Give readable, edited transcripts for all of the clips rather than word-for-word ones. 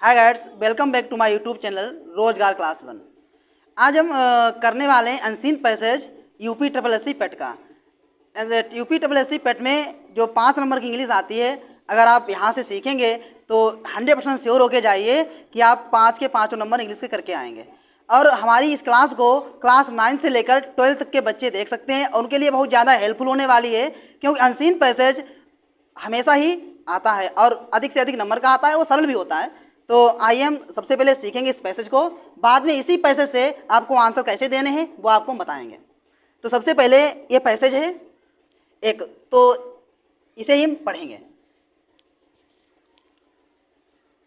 Hi guys, welcome back to my YouTube channel रोजगार class 1। आज हम करने वाले हैं unseen passage UP triple S C PET का। UP triple S C PET में जो 5 नंबर की इंग्लिश आती है, अगर आप यहाँ से सीखेंगे तो 100% श्योर होके जाइए कि आप 5 के 5 नंबर इंग्लिश के करके आएंगे। और हमारी इस क्लास को क्लास 9 से लेकर 12 तक के बच्चे देख सकते हैं और उनके लिए बहुत ज़्यादा हेल्पफुल होने वाली है, क्योंकि अनसीन पैसेज हमेशा ही आता है और अधिक से अधिक नंबर का आता है, वो सरल भी होता है। तो आइए हम सबसे पहले सीखेंगे इस पैसेज को, बाद में इसी पैसेज से आपको आंसर कैसे देने हैं वो आपको हम बताएंगे। तो सबसे पहले ये पैसेज है एक, तो इसे ही हम पढ़ेंगे।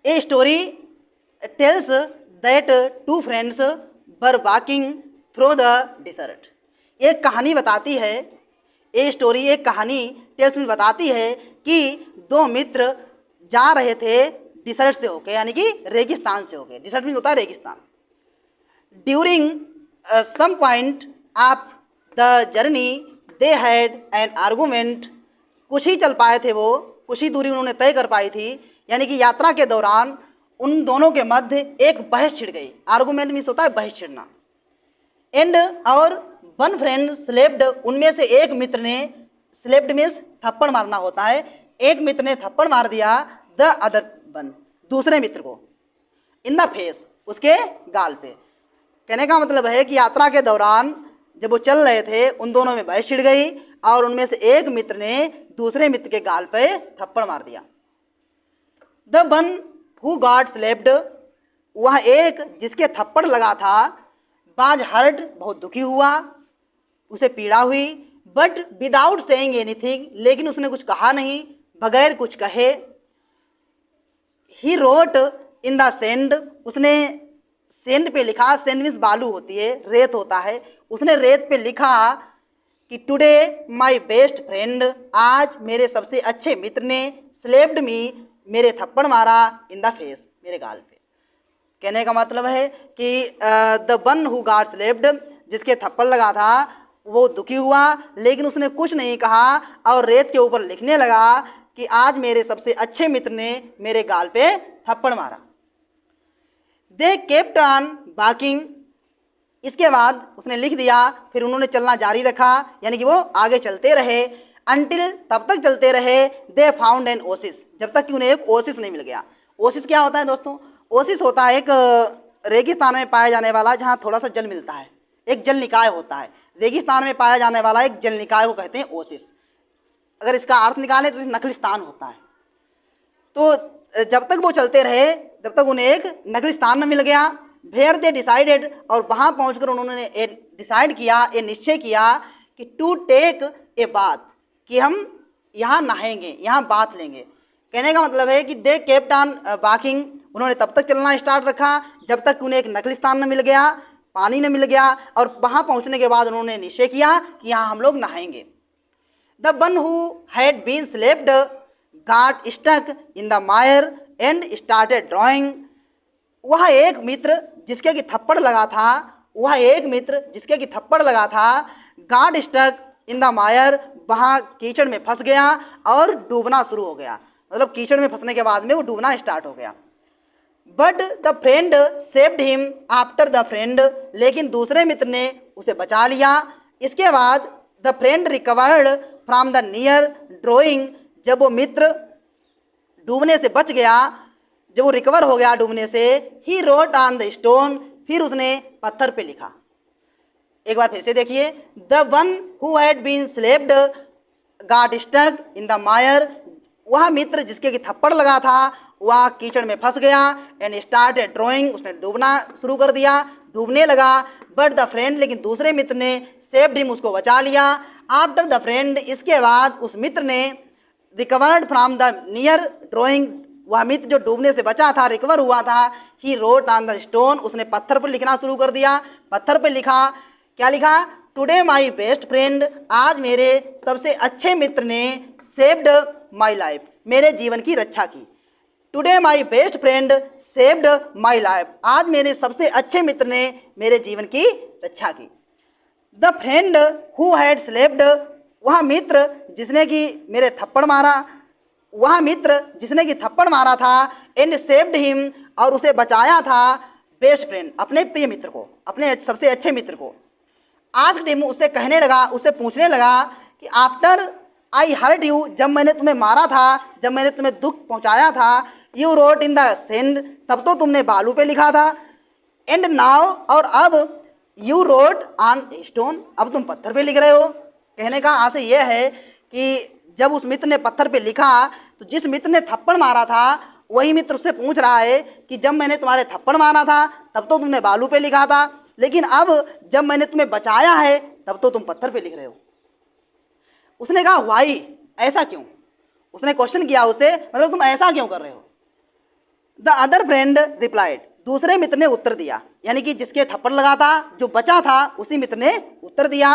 A story tells that 2 friends were walking through the desert. एक कहानी बताती है, ए स्टोरी एक कहानी टेल्स में बताती है कि 2 मित्र जा रहे थे डिसर्ट से होके, यानी कि रेगिस्तान से होके। डिसर्ट मीन होता है रेगिस्तान। During some point of the journey they had an argument. कुछ ही चल पाए थे वो, कुछ ही दूरी उन्होंने तय कर पाई थी, यानी कि यात्रा के दौरान उन दोनों के मध्य एक बहस छिड़ गई। आर्गूमेंट मीन्स होता है बहस छिड़ना। एंड और 1 फ्रेंड स्लेप्ड, उनमें से एक मित्र ने, स्लेप्ड मीन्स थप्पड़ मारना होता है, एक मित्र ने थप्पड़ मार दिया द अदर वन, दूसरे मित्र को, इन द फेस, उसके गाल पे। कहने का मतलब है कि यात्रा के दौरान जब वो चल रहे थे उन दोनों में बहस छिड़ गई और उनमें से एक मित्र ने दूसरे मित्र के गाल पे थप्पड़ मार दिया। The one who got slapped, वह एक जिसके थप्पड़ लगा था, बाज हर्ट, बहुत दुखी हुआ, उसे पीड़ा हुई, बट विदाउट सेइंग एनीथिंग, लेकिन उसने कुछ कहा नहीं, बगैर कुछ कहे। He wrote in the send, उसने सेंड पे लिखा, सेंड मीन्स बालू होती है, रेत होता है, उसने रेत पे लिखा कि टुडे माय बेस्ट फ्रेंड, आज मेरे सबसे अच्छे मित्र ने स्लेप्ड मी, मेरे थप्पड़ मारा, इन द फेस, मेरे गाल पे। कहने का मतलब है कि the one who got slapped, जिसके थप्पड़ लगा था, वो दुखी हुआ लेकिन उसने कुछ नहीं कहा और रेत के ऊपर लिखने लगा कि आज मेरे सबसे अच्छे मित्र ने मेरे गाल पे थप्पड़ मारा। दे केप्ट ऑन वॉकिंग, इसके बाद उसने लिख दिया, फिर उन्होंने चलना जारी रखा, यानी कि वो आगे चलते रहे। अंटिल, तब तक चलते रहे, दे फाउंड एन ओसिस, जब तक कि उन्हें एक ओसिस नहीं मिल गया। ओसिस क्या होता है दोस्तों? ओसिस होता है एक रेगिस्तान में पाया जाने वाला, जहाँ थोड़ा सा जल मिलता है, एक जल निकाय होता है। रेगिस्तान में पाया जाने वाला एक जल निकाय को कहते हैं ओसिस। अगर इसका अर्थ निकालें तो नखलिस्तान होता है। तो जब तक वो चलते रहे, जब तक उन्हें एक नखलिस्तान न मिल गया। वेयर दे डिसाइडेड, और वहाँ पहुँचकर उन्होंने डिसाइड किया, ये निश्चय किया कि टू टेक ए बाथ, कि हम यहाँ नहाएंगे, यहाँ बाथ लेंगे। कहने का मतलब है कि दे केप्ट ऑन वॉकिंग, उन्होंने तब तक चलना स्टार्ट रखा जब तक उन्हें एक नखलिस्तान न मिल गया, पानी न मिल गया, और वहाँ पहुँचने के बाद उन्होंने निश्चय किया कि यहाँ हम लोग नहाएंगे। The one who had been slapped got stuck in the mire and started drowning, वह एक मित्र जिसके कि थप्पड़ लगा था, वह एक मित्र जिसके कि थप्पड़ लगा था, गॉट स्टक इन द मायर, वहाँ कीचड़ में फंस गया और डूबना शुरू हो गया। मतलब कीचड़ में फंसने के बाद में वो डूबना स्टार्ट हो गया। But the friend saved him after the friend, लेकिन दूसरे मित्र ने उसे बचा लिया। इसके बाद the friend recovered from the near drawing, जब वो मित्र डूबने से बच गया, जब वो रिकवर हो गया डूबने से, he wrote on the stone, फिर उसने पत्थर पे लिखा। एक बार फिर से देखिए, the one who had been slapped got stuck in the mire, वह मित्र जिसके कि थप्पड़ लगा था वह कीचड़ में फंस गया, एंड स्टार्टेड ड्रोइंग, उसने डूबना शुरू कर दिया, डूबने लगा। बट द फ्रेंड, लेकिन दूसरे मित्र ने सेव्ड हिम, उसको बचा लिया। आफ्टर द फ्रेंड, इसके बाद उस मित्र ने recovered from the near drawing, वह मित्र जो डूबने से बचा था, रिकवर हुआ था, he wrote on the stone, उसने पत्थर पर लिखना शुरू कर दिया। पत्थर पर लिखा, क्या लिखा? टुडे माई बेस्ट फ्रेंड, आज मेरे सबसे अच्छे मित्र ने सेव्ड माई लाइफ, मेरे जीवन की रक्षा की। Today my best friend saved my life, आज मेरे सबसे अच्छे मित्र ने मेरे जीवन की रक्षा की। The friend who had slapped, वह मित्र जिसने कि मेरे थप्पड़ मारा, वह मित्र जिसने कि थप्पड़ मारा था, एंड सेव्ड हिम, और उसे बचाया था बेस्ट फ्रेंड, अपने प्रिय मित्र को, अपने सबसे अच्छे मित्र को। आस्क्ड हिम, उससे कहने लगा, उससे पूछने लगा कि आफ्टर आई हर्ट यू, जब मैंने तुम्हें मारा था, जब मैंने तुम्हें दुख पहुंचाया था, you wrote in the sand, तब तो तुमने बालू पे लिखा था, एंड नाउ, और अब यू रोट ऑन स्टोन, अब तुम पत्थर पे लिख रहे हो। कहने का आशय यह है कि जब उस मित्र ने पत्थर पे लिखा तो जिस मित्र ने थप्पड़ मारा था वही मित्र उससे पूछ रहा है कि जब मैंने तुम्हारे थप्पड़ मारा था तब तो तुमने बालू पे लिखा था, लेकिन अब जब मैंने तुम्हें बचाया है तब तो तुम पत्थर पे लिख रहे हो। उसने कहा व्हाई, ऐसा क्यों? उसने क्वेश्चन किया उससे, मतलब तुम ऐसा क्यों कर रहे हो? द अदर फ्रेंड रिप्लाइड, दूसरे मित्र ने उत्तर दिया, यानी कि जिसके थप्पड़ लगा था, जो बचा था, उसी मित्र ने उत्तर दिया।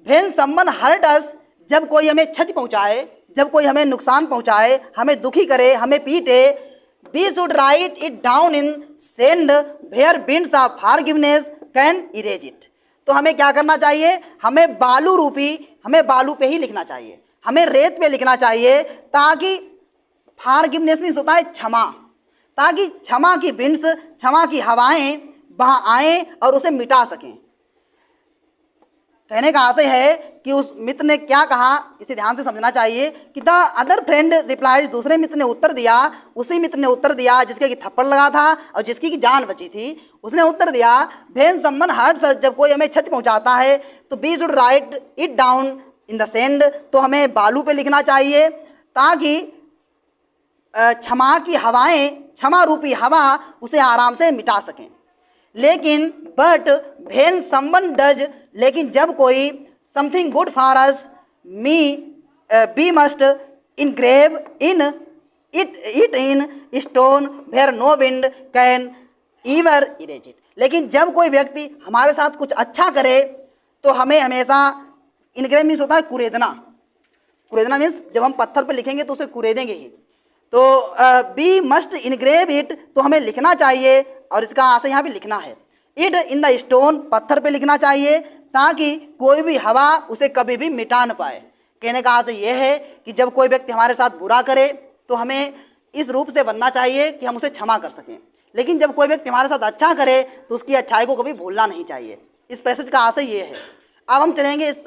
व्हेन समवन हर्ट अस, जब कोई हमें क्षति पहुंचाए, जब कोई हमें नुकसान पहुंचाए, हमें दुखी करे, हमें पीटे, we should write it down in sand where winds of forgiveness can erase it. तो हमें क्या करना चाहिए? हमें बालू रूपी, हमें बालू पे ही लिखना चाहिए, हमें रेत पे लिखना चाहिए, ताकि फॉरगिवनेस मीन्स होता है क्षमा, ताकि क्षमा की विंड्स, क्षमा की हवाएं वहाँ आएँ और उसे मिटा सकें। कहने का आशय है कि उस मित्र ने क्या कहा, इसे ध्यान से समझना चाहिए कि द अदर फ्रेंड रिप्लाइड, दूसरे मित्र ने उत्तर दिया, उसी मित्र ने उत्तर दिया जिसके की थप्पड़ लगा था और जिसकी की जान बची थी, उसने उत्तर दिया व्हेन समवन हर्ट्स अस, जब कोई हमें क्षति पहुंचाता है तो we should write it down in the sand, तो हमें बालू पे लिखना चाहिए, ताकि क्षमा की हवाएं, क्षमा रूपी हवा उसे आराम से मिटा सकें। लेकिन बट व्हेन समवन डज, लेकिन जब कोई something good for us, we must engrave in it in stone where no wind can ever erase it. लेकिन जब कोई व्यक्ति हमारे साथ कुछ अच्छा करे तो हमें हमेशा, इनग्रेव मीन्स होता है कुरेदना, कुरेदना मीन्स जब हम पत्थर पर लिखेंगे तो उसे कुरेदेंगे ही, तो वी मस्ट इनग्रेव इट, तो हमें लिखना चाहिए, और इसका आशय यहाँ भी लिखना है, इट इन द स्टोन, पत्थर पे लिखना चाहिए, ताकि कोई भी हवा उसे कभी भी मिटा न पाए। कहने का आशय यह है कि जब कोई व्यक्ति हमारे साथ बुरा करे तो हमें इस रूप से बनना चाहिए कि हम उसे क्षमा कर सकें, लेकिन जब कोई व्यक्ति हमारे साथ अच्छा करे तो उसकी अच्छाई को कभी भूलना नहीं चाहिए। इस पैसेज का आशय ये है। अब हम चलेंगे इस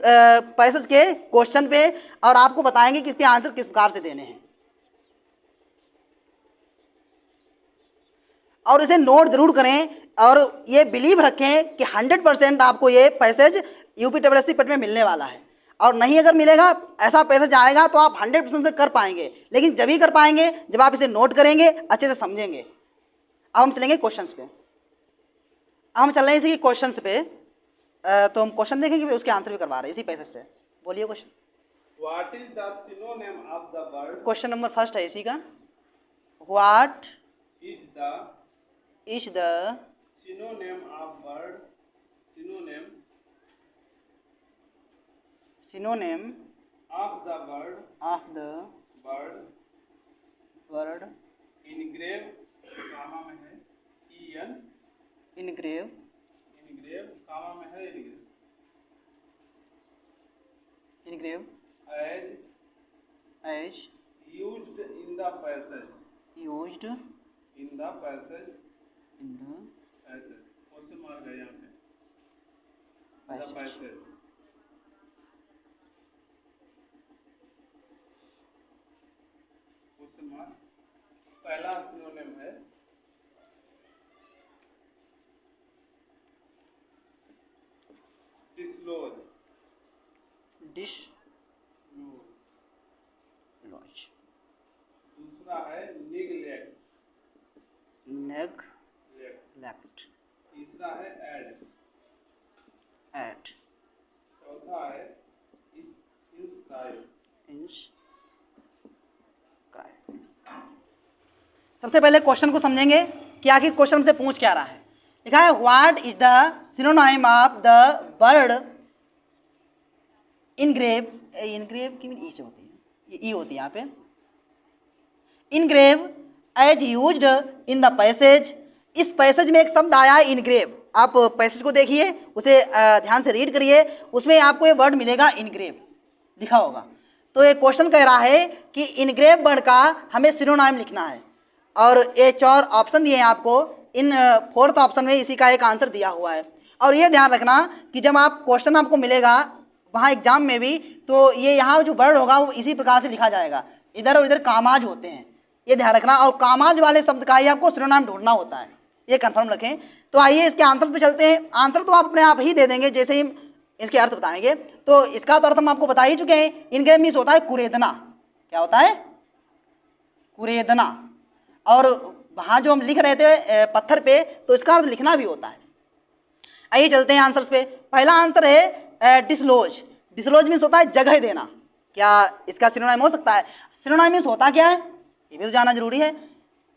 पैसेज के क्वेश्चन पे और आपको बताएंगे कि इसके आंसर किस प्रकार से देने हैं, और इसे नोट जरूर करें और ये बिलीव रखें कि 100% आपको ये पैसेज यूपीएससी पेट में मिलने वाला है, और नहीं अगर मिलेगा, ऐसा पैसेज आएगा तो आप 100% से कर पाएंगे, लेकिन जब ही कर पाएंगे जब आप इसे नोट करेंगे, अच्छे से समझेंगे। अब हम चलेंगे क्वेश्चंस पे। अब हम चल रहे हैं इसी क्वेश्चंस पे, तो हम क्वेश्चन देखेंगे फिर उसके आंसर भी करवा रहे हैं इसी पैसेज से। बोलिए question. What is the synonym of the word? Question number first है इसी का, what is the is the synonym of word? synonym of the word of the word engrave, कामा में है en, engrave, कामा में है engrave as used in the passage, used in the passage, in the passage, question mark है यहाँ पे, passage, passage, question mark. पहला synonym है dislodge, dislodge, दूसरा है निगलेक्ट, neglect, तीसरा है ऐड, add, चौथा है इंस्क्राइब। inscribe। सबसे पहले क्वेश्चन को समझेंगे कि आखिर क्वेश्चन से पूछ क्या रहा है। लिखा है what is the synonym of the word engrave, engrave की ई से होती है, ये ई होती है यहाँ पे, engrave as used in the passage. इस पैसेज में एक शब्द आया है इनग्रेव, आप पैसेज को देखिए, उसे ध्यान से रीड करिए, उसमें आपको ये वर्ड मिलेगा इनग्रेव लिखा होगा। तो ये क्वेश्चन कह रहा है कि इनग्रेव वर्ड का हमें सिनोनिम लिखना है। और ये 4 ऑप्शन दिए हैं आपको, इन 4th ऑप्शन में इसी का एक आंसर दिया हुआ है। और ये ध्यान रखना कि जब आप क्वेश्चन आपको मिलेगा वहाँ एग्जाम में भी, तो ये यहाँ जो वर्ड होगा वो इसी प्रकार से लिखा जाएगा, इधर और इधर कामाज होते हैं, ये ध्यान रखना। और कामाज वाले शब्द का ही आपको सिनोनिम ढूंढना होता है, ये कंफर्म रखें। तो आइए इसके आंसर पे चलते हैं। आंसर तो आप अपने आप ही दे देंगे जैसे ही इसके अर्थ बताएंगे। तो इसका तो अर्थ हम आपको बता ही चुके हैं, इनके मीन्स होता है कुरेदना। क्या होता है? कुरेदना। और वहाँ जो हम लिख रहे थे पत्थर पे, तो इसका अर्थ लिखना भी होता है। आइए चलते हैं आंसर्स पे। पहला आंसर है डिसलोज। डिसलोज मीन्स होता है जगह देना। क्या इसका सिनोनिम हो सकता है? सिनोनिम मीन्स होता क्या है, ये भी तो जानना जरूरी है।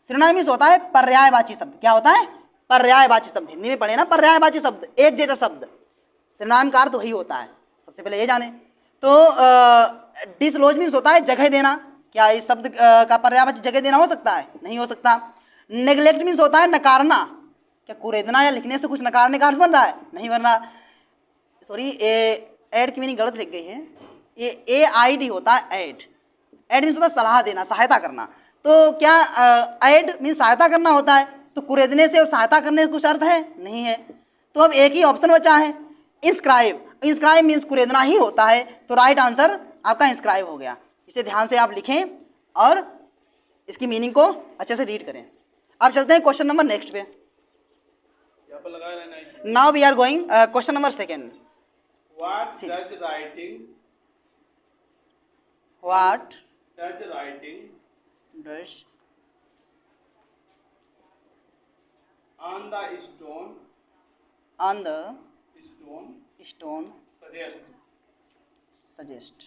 सिनोनिम मीन्स होता है पर्यायवाची शब्द। क्या होता है? पर्यायवाची शब्द। हिंदी में पढ़े ना, पर्यायवाची शब्द, एक जैसा शब्द। सिनोनिम का अर्थ वही होता है, सबसे पहले ये जाने। तो डिसलोज मीन्स होता है जगह देना। क्या इस शब्द का पर्यायवाची जगह देना हो सकता है? नहीं हो सकता। नेग्लेक्ट मीन्स होता है नकारना। क्या कुरेदना या लिखने से कुछ नकारने का अर्थ बन रहा है? नहीं बन रहा। सॉरी, एड की मीनिंग गलत लिख गई है, ये AID होता है एड। एड मीन्स होता है सलाह देना, सहायता करना। तो क्या एड मीन्स सहायता करना होता है? तो कुरेदने से और सहायता करने से कुछ अर्थ है? नहीं है। तो अब एक ही ऑप्शन बचा है, इंस्क्राइब। इंस्क्राइब मीन्स कुरेदना ही होता है। तो राइट आंसर आपका इंस्क्राइब हो गया। इसे ध्यान से आप लिखें और इसकी मीनिंग को अच्छे से रीड करें। अब चलते हैं क्वेश्चन नंबर नेक्स्ट पे। यहाँ पर लगा रहना है। Now we are going question number 2। What does writing What does writing does on the stone on the stone suggest? suggest?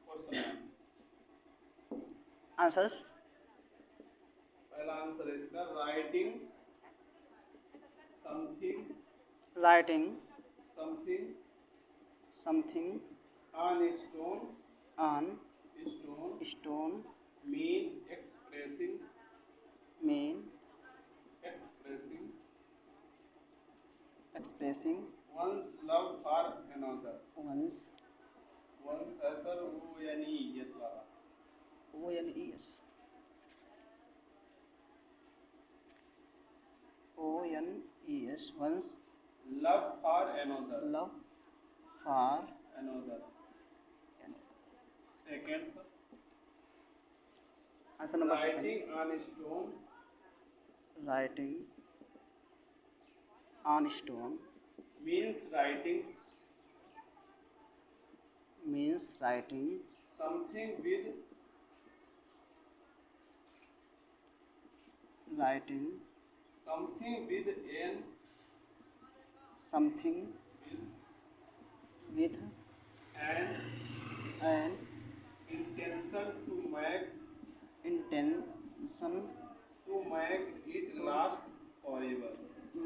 Question है। Answers. पहला आंसर है इसका writing something Writing something something on stone on stone mean expressing mean expressing expressing one's love for another. one's one's है sir ONES वाला। ONES ONES one's love for another. love for another. Second, sir. answer number Writing on stone second. Writing on stone means writing something with writing something with an something with an an intention to make intention it last forever.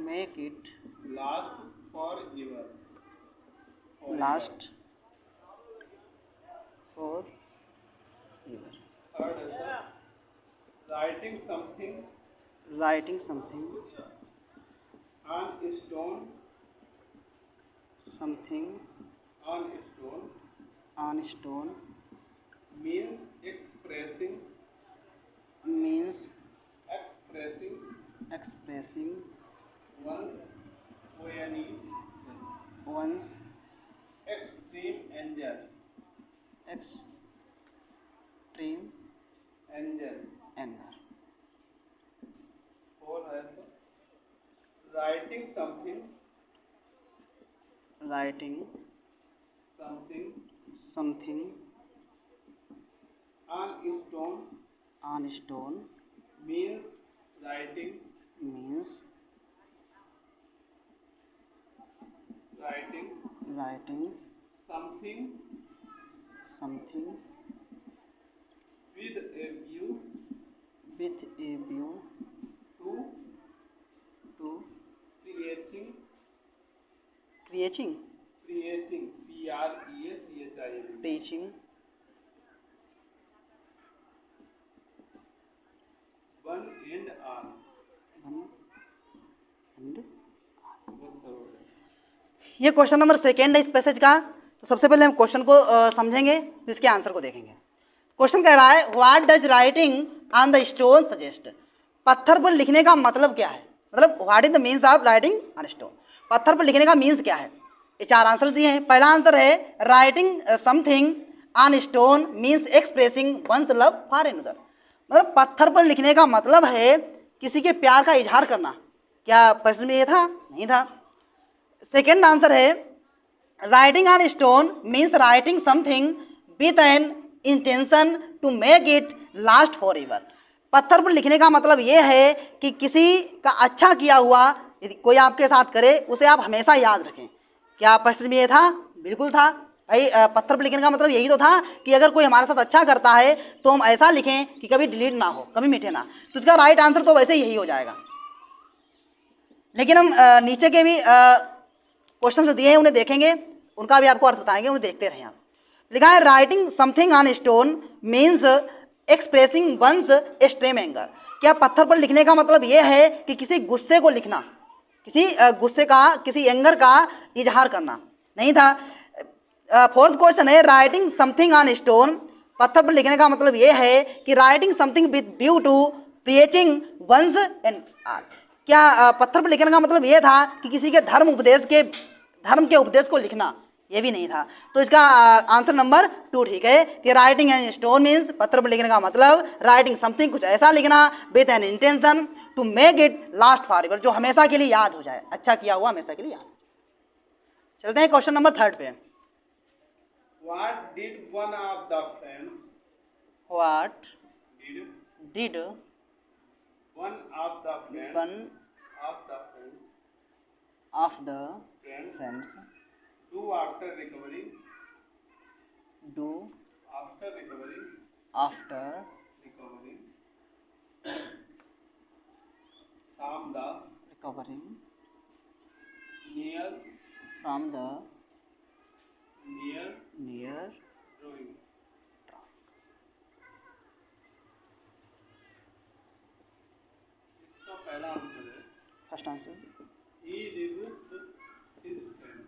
make it Last forever. last forever. Third is sir, writing something Writing something on stone something on stone on stone means expressing means expressing one's one's extreme anger. extreme Anger. anger. Four है तो writing something something on stone means writing something with a view to creating preaching one and all. and बस हो गया। ये question number 2 है इस passage का। तो सबसे पहले हम क्वेश्चन को समझेंगे, फिर इसके आंसर को देखेंगे। क्वेश्चन कह रहा है what does writing on the stone suggest. पत्थर पर लिखने का मतलब क्या है, मतलब what is the means of writing on stone, पत्थर पर लिखने का मीन्स क्या है। ये 4 आंसर्स दिए हैं। पहला आंसर है writing something on stone means expressing one's love for another, मतलब पत्थर पर लिखने का मतलब है किसी के प्यार का इजहार करना। क्या प्रश्न में ये था? नहीं था। सेकेंड आंसर है writing on stone means writing something with an intention to make it last forever. पत्थर पर लिखने का मतलब ये है कि किसी का अच्छा किया हुआ यदि कोई आपके साथ करे उसे आप हमेशा याद रखें। क्या प्रश्न में ये था? बिल्कुल था भाई। पत्थर पर लिखने का मतलब यही तो था कि अगर कोई हमारे साथ अच्छा करता है तो हम ऐसा लिखें कि कभी डिलीट ना हो, कभी मिटे ना। तो इसका राइट आंसर तो वैसे यही हो जाएगा। लेकिन हम नीचे के भी क्वेश्चन जो दिए हैं उन्हें देखेंगे, उनका भी आपको अर्थ बताएंगे, उन्हें देखते रहें आप। लिखा है writing something on stone means expressing one's extreme anger. क्या पत्थर पर लिखने का मतलब ये है कि किसी गुस्से को लिखना, किसी गुस्से का, किसी एंगर का इजहार करना? नहीं था। फोर्थ क्वेश्चन है राइटिंग समथिंग ऑन स्टोन, पत्थर पर लिखने का मतलब ये है कि writing something with view to preaching once and are. क्या पत्थर पर लिखने का मतलब ये था कि किसी के धर्म के उपदेश को लिखना? ये भी नहीं था। तो इसका आंसर नंबर 2 ठीक है कि राइटिंग एन स्टोन मीन्स पत्थर पर लिखने का मतलब राइटिंग समथिंग कुछ ऐसा लिखना with an intention to make it last forever, जो हमेशा के लिए याद हो जाए, अच्छा किया हुआ हमेशा के लिए याद हो जाए। चलते हैं क्वेश्चन नंबर 3 पे। What did one of the friends what did did one of the friends one of the friends of the friends friends do after recovering do after recovering after recovering from the recovering near from the near near drawing? इसका पहला answer है first answer he rebuked his friend.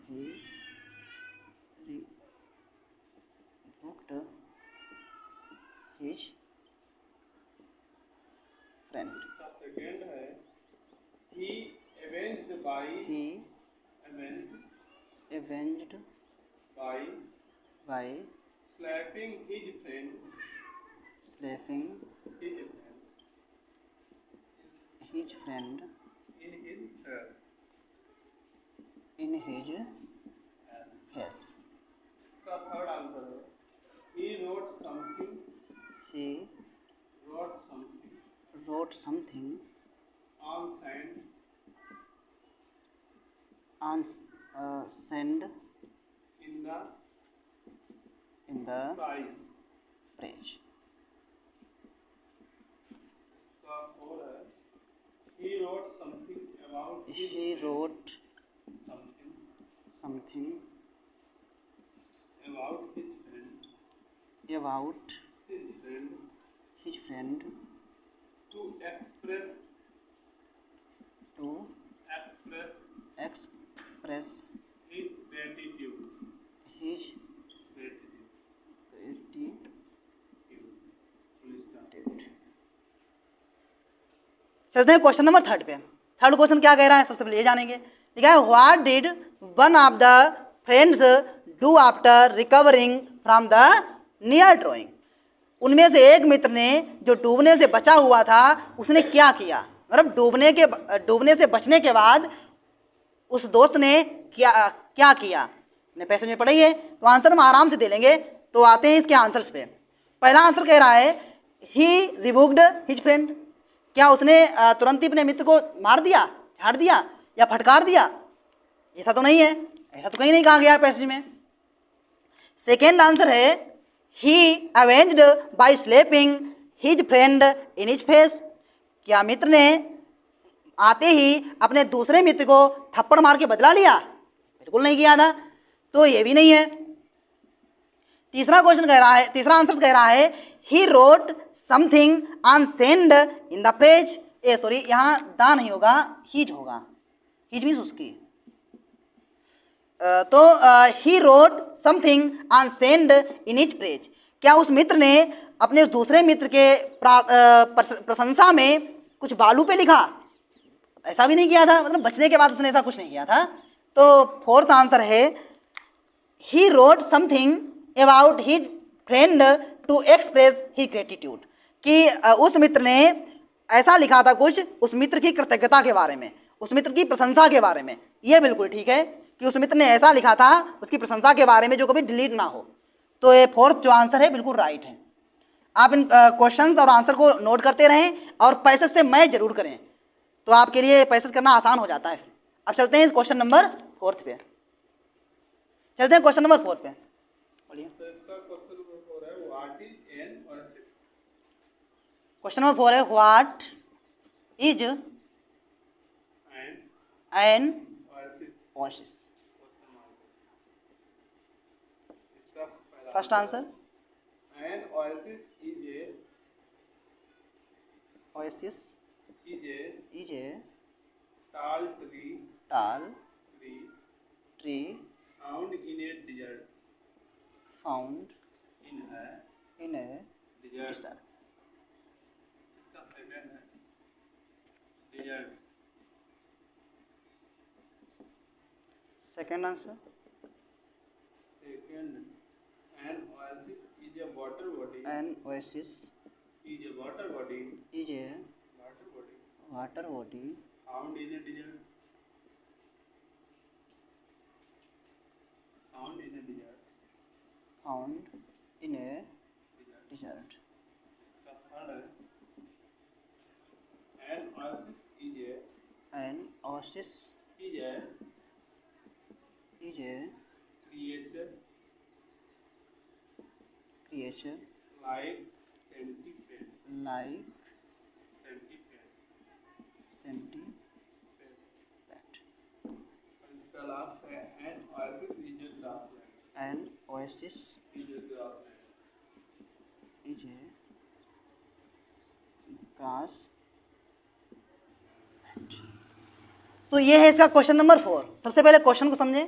He rebuked his friend, इसका second है he avenged by he avenged avenged by by slapping his friend slapping his friend his friend in his hair. In his face. इसका third answer है he wrote something he wrote something wrote something on sand on sand in the in the price. page। इसका four है he wrote something about his He wrote something something about his friend about his friend his friend to express to express express his gratitude his gratitude. gratitude। Full stop. चलते हैं question number 3 पे। Third question क्या कह रहा है सबसे पहले ये जानेंगे। लिखा है what did one of the friends do after recovering from the near drawing. उनमें से एक मित्र ने जो डूबने से बचा हुआ था उसने क्या किया, मतलब डूबने से बचने के बाद उस दोस्त ने क्या किया। ने पैसेज में पढ़ी है तो आंसर हम आराम से दे लेंगे। तो आते हैं इसके आंसर्स पे। पहला आंसर कह रहा है ही रिबुक्ड हिज फ्रेंड। क्या उसने तुरंत ही अपने मित्र को मार दिया, झाड़ दिया या फटकार दिया? ऐसा तो नहीं है, ऐसा तो कहीं नहीं कहा गया है पैसेज में। सेकेंड आंसर है he avenged by slapping his friend in his face. क्या मित्र ने आते ही अपने दूसरे मित्र को थप्पड़ मार के बदला लिया? बिल्कुल नहीं किया था, तो ये भी नहीं है। तीसरा आंसर कह रहा है he wrote something on send in the page. यहाँ दा नहीं होगा, हिज होगा। हिज मीन्स उसकी। ही wrote something on send in his page. क्या उस मित्र ने अपने उस दूसरे मित्र के प्रशंसा में कुछ बालू पे लिखा? ऐसा भी नहीं किया था, मतलब बचने के बाद उसने ऐसा कुछ नहीं किया था। तो फोर्थ आंसर है he wrote something about his friend to express he gratitude, कि उस मित्र ने ऐसा लिखा था कुछ उस मित्र की कृतज्ञता के बारे में, उस मित्र की प्रशंसा के बारे में। ये बिल्कुल ठीक है कि उस मित्र ने ऐसा लिखा था उसकी प्रशंसा के बारे में जो कभी डिलीट ना हो। तो ये फोर्थ जो आंसर है बिल्कुल राइट है। आप इन क्वेश्चंस और आंसर को नोट करते रहें और पैसेज से मैच जरूर करें, तो आपके लिए पैसेज करना आसान हो जाता है। अब चलते हैं इस क्वेश्चन नंबर 4 पे। चलते हैं क्वेश्चन नंबर 4 पे। बोलिए। तो इसका क्वेश्चन नंबर 4 है what is an oasis. Question number 4 है what is an oasis. First answer an oasis is a tall tree found in a desert desert। इसका सेकंड है desert। Second answer second an oasis is a water body an oasis is a water body is a water body found in a desert found in a desert। Found in a desert. इसका third है an oasis N oasis is a creature like centipede. और इसका last है an oasis is a grassland an oasis is a grassland। Is a grass. तो ये है इसका question number 4। सबसे पहले क्वेश्चन को समझें।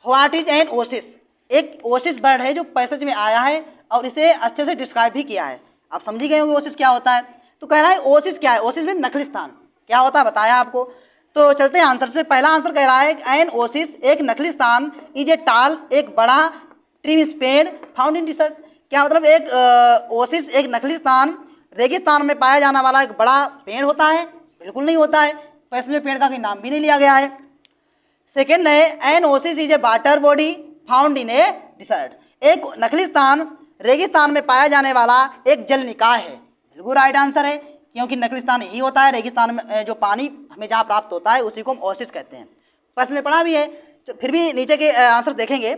What is N Oasis? एक ओसिस बर्ड है जो पैसेज में आया है और इसे अच्छे से डिस्क्राइब भी किया है। आप समझ ही गए होंगे ओसिस क्या होता है। तो कह रहा है ओसिस क्या है? ओसिस में नकली स्थान क्या होता है बताया आपको। तो चलते हैं आंसर पे। पहला आंसर कह रहा है एन ओसिस एक नकली स्थान इज ए टाल एक बड़ा ट्री पेड़ फाउंड इन डिसर्ट। क्या मतलब? एक ओसिस एक नकली स्थान रेगिस्तान में पाया जाने वाला एक बड़ा पेड़ होता है? बिल्कुल नहीं होता है। पैसेज में पेड़ का कोई नाम भी नहीं लिया गया है। सेकेंड है an oasis is a water body found in a desert. एक नकली स्थान रेगिस्तान में पाया जाने वाला एक जल निकाय है। बिल्कुल राइट आंसर है, क्योंकि नकली स्थान यही होता है। रेगिस्तान में जो पानी हमें जहाँ प्राप्त होता है उसी को हम ओसिस कहते हैं। प्रश्न में पढ़ा भी है, फिर भी नीचे के आंसर देखेंगे।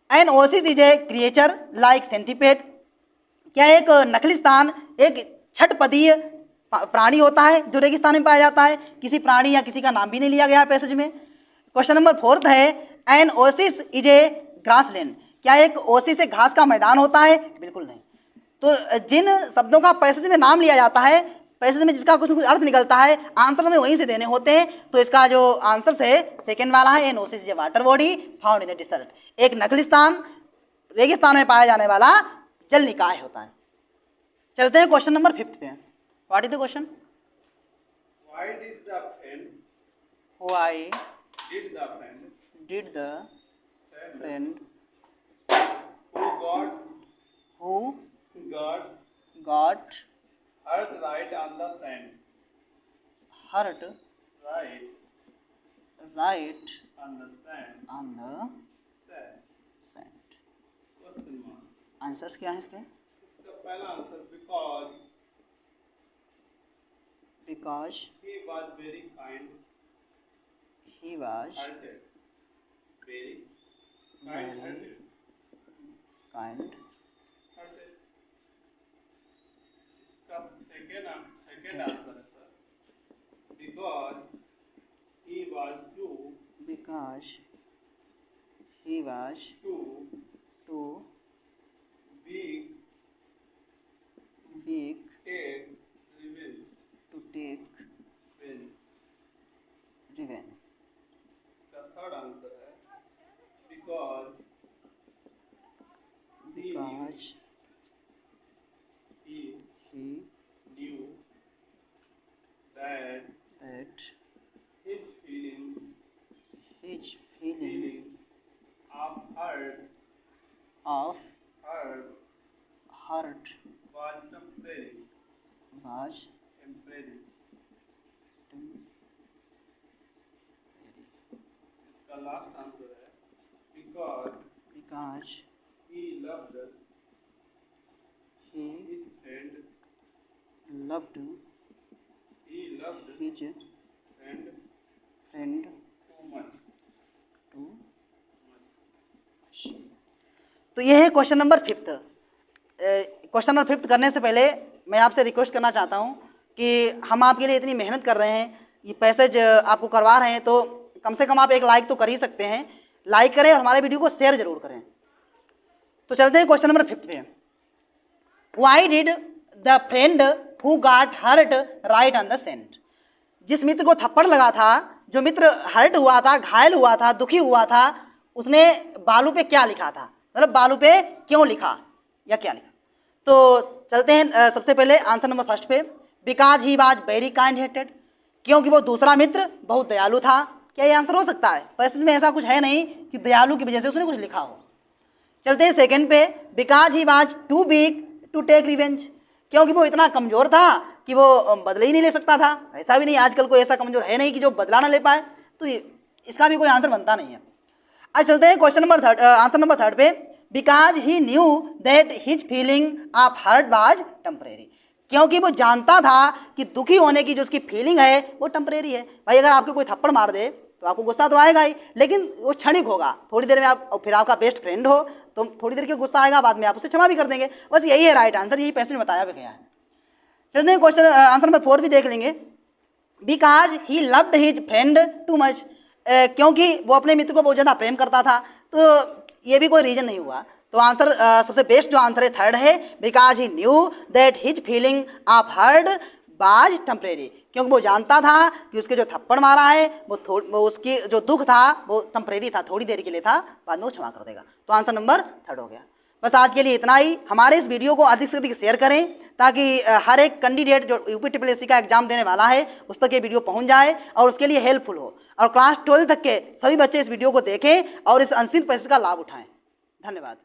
An oasis is a creature like centipede. क्या एक नकली स्थान एक छठपदीय प्राणी होता है जो रेगिस्तान में पाया जाता है? किसी प्राणी या किसी का नाम भी नहीं लिया गया है पैसेज में। क्वेश्चन नंबर 4 है an oasis is a grassland. क्या एक ओसिस एक घास का मैदान होता है? बिल्कुल नहीं। तो जिन शब्दों का पैसेज में नाम लिया जाता है, पैसेज में जिसका कुछ अर्थ निकलता है, आंसर हमें वहीं से देने होते हैं। तो इसका जो आंसर है सेकेंड वाला है an oasis is a water body found in a desert. एक नकली स्थान रेगिस्तान में पाया जाने वाला जल निकाय होता है। चलते हैं क्वेश्चन नंबर 5 पे। What is the question? Why did the friend why did the friend did the friend who got got hurt right on the sand hurt right right on the sand on the sand। Sand? Question mark. Answers क्या हैं इसके? इसका पहला answer because because he was very kind he was hearted very kind hearted kind. hearted। इसका second answer है sir because he was too because he was too too weak weak take revenge to take revenge। Revenge. इसका third answer है because because that his feeling of hurt was temporary. इसका last answer है because he loved his friend. He loved his friend too much. तो ये है question number 5। Question number 5 करने से पहले मैं आपसे रिक्वेस्ट करना चाहता हूँ कि हम आपके लिए इतनी मेहनत कर रहे हैं, ये पैसेज आपको करवा रहे हैं, तो कम से कम आप एक लाइक तो कर ही सकते हैं। लाइक करें और हमारे वीडियो को शेयर जरूर करें। तो चलते हैं क्वेश्चन नंबर 5 पे। Why did the friend who got hurt right on the sand? जिस मित्र को थप्पड़ लगा था, जो मित्र हर्ट हुआ था, घायल हुआ था, दुखी हुआ था, उसने बालू पे क्या लिखा था, मतलब बालू पे क्यों लिखा या क्या लिखा? तो चलते हैं सबसे पहले आंसर नंबर 1 पे। Because he was very kind hearted, क्योंकि वो दूसरा मित्र बहुत दयालु था। क्या ये आंसर हो सकता है? परिस्थिति में ऐसा कुछ है नहीं कि दयालु की वजह से उसने कुछ लिखा हो। चलते हैं सेकंड पे। Because he was too weak to take revenge, क्योंकि वो इतना कमज़ोर था कि वो बदले ही नहीं ले सकता था। ऐसा भी नहीं, आजकल कोई ऐसा कमज़ोर है नहीं कि जो बदला ना ले पाए, तो इसका भी कोई आंसर बनता नहीं है। आज चलते हैं क्वेश्चन नंबर 3, आंसर नंबर 3 पे। Because he knew that his feeling of hurt was temporary, क्योंकि वो जानता था कि दुखी होने की जो उसकी फीलिंग है वो टेम्परेरी है। भाई अगर आपको कोई थप्पड़ मार दे तो आपको गुस्सा तो आएगा ही, लेकिन वो क्षणिक होगा, थोड़ी देर में आप, फिर आपका बेस्ट फ्रेंड हो तो थोड़ी देर के गुस्सा आएगा, बाद में आप उसे क्षमा भी कर देंगे। बस यही है राइट आंसर, यही पैसेज में बताया भी गया है। चलते हैं क्वेश्चन आंसर नंबर 4 भी देख लेंगे। Because he loved his friend too much, क्योंकि वो अपने मित्र को बहुत ज़्यादा प्रेम करता था, तो ये भी कोई रीजन नहीं हुआ। तो आंसर सबसे बेस्ट जो आंसर है 3 है। Because he knew that his feeling of hurt was temporary, क्योंकि वो जानता था कि उसके जो थप्पड़ मारा है वो उसकी जो दुख था वो टेम्परेरी था, थोड़ी देर के लिए था, बाद में वो क्षमा कर देगा। तो आंसर नंबर 3 हो गया। बस आज के लिए इतना ही। हमारे इस वीडियो को अधिक से अधिक शेयर करें ताकि हर एक कैंडिडेट जो UPSSC का एग्जाम देने वाला है उस तक ये वीडियो पहुंच जाए और उसके लिए हेल्पफुल हो। और क्लास 12 तक के सभी बच्चे इस वीडियो को देखें और इस अनसीन पैसेज का लाभ उठाएं। धन्यवाद।